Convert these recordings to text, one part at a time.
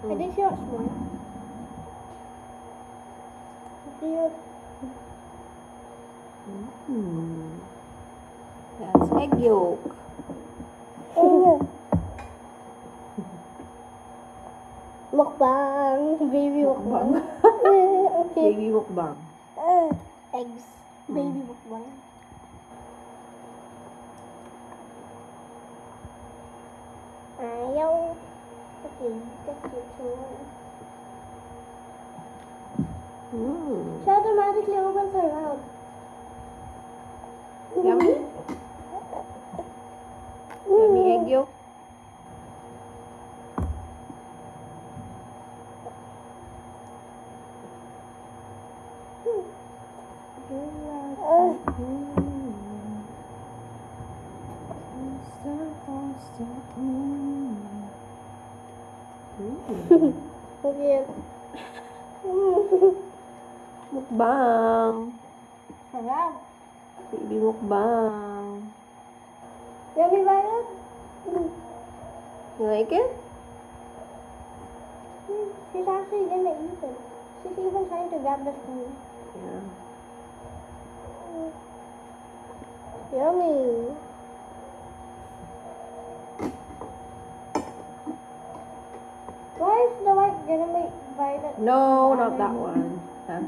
I think she wants more. That's egg yolk. Mukbang. Baby mukbang. Okay. Baby mukbang. Eggs. Baby mukbang. Ayaw. Okay, that's it. She automatically opens her mouth. Yummy? Yummy egg yolk? Okay. Mukbang. Sarap. Baby mukbang. Yummy, Violet? You like it? She's actually gonna eat it. She's even trying to grab the spoon. Yeah. Yummy. Why is the white gonna make Violet? No, have not that allergy? one. Huh?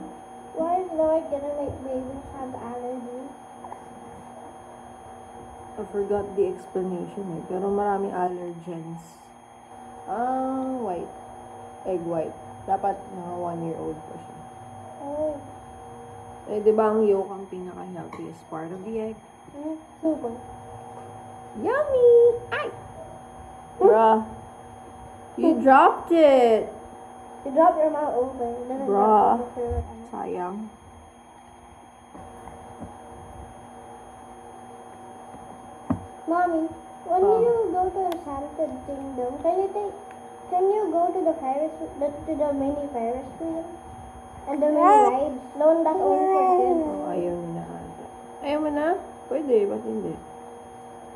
Why is the white gonna make babies have allergy? I forgot the explanation eh. Pero maraming allergens. White. Egg white. Dapat mga 1-year-old pa siya. Oh. Eh, di ba ang yolk ang pinaka-healthiest part of the egg? Super. Yummy! Ay! Bruh. You dropped it! You drop your mouth open. Then it Bruh. drops over her. Sayang. Mommy, when you go to the Enchanted Kingdom, can you go to the mini Ferris wheel? And the mini rides? The one that's only for kids. Oh, ayaw niya na ata. Ayaw mo na? Pwede, ba't hindi?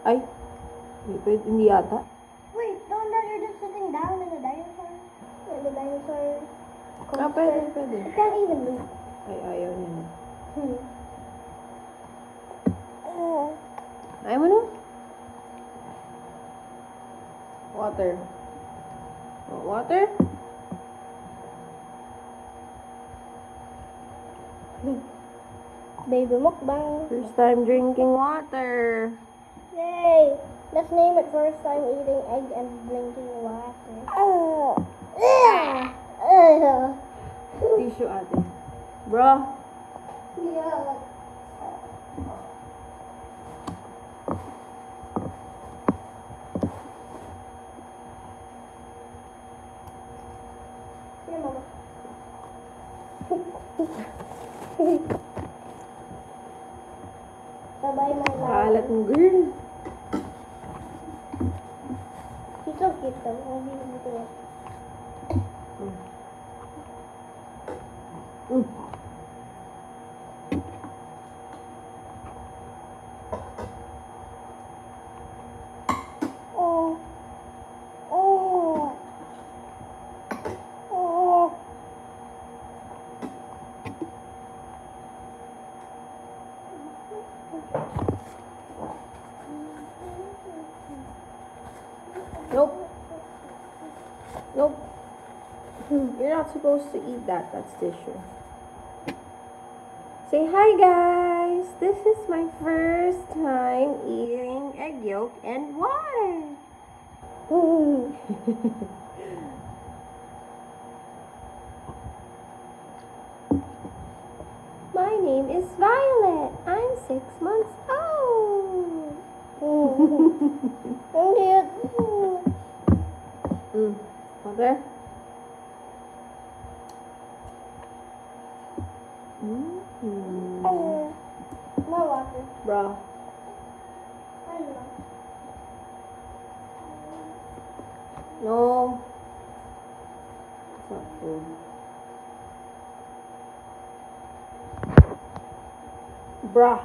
Ay! Hindi, pwede, hindi yata. Wait, the one that you're just sitting down in the dinosaur? In the dinosaur Ah, pwede, pwede. It can't even move. Ay, ayaw niya na. Hmm. Ayaw mo na? Water. Oh, water? Baby mukbang. First time drinking water. Yay! Let's name it first time eating egg and drinking water. Tissue ate. Bro. Yeah. Here, Mama. Bye-bye, my love. Kalat mo, girl. He's so cute though. Oh, he's cute. Oh. Oh. Oh. Nope. Nope. You're not supposed to eat that. That's tissue. Say hi, guys. This is my first time eating egg yolk and water. My name is Violet. I'm 6 months old. Cute. Water? More water. Bro. I don't know. No. It's not food. Bruh.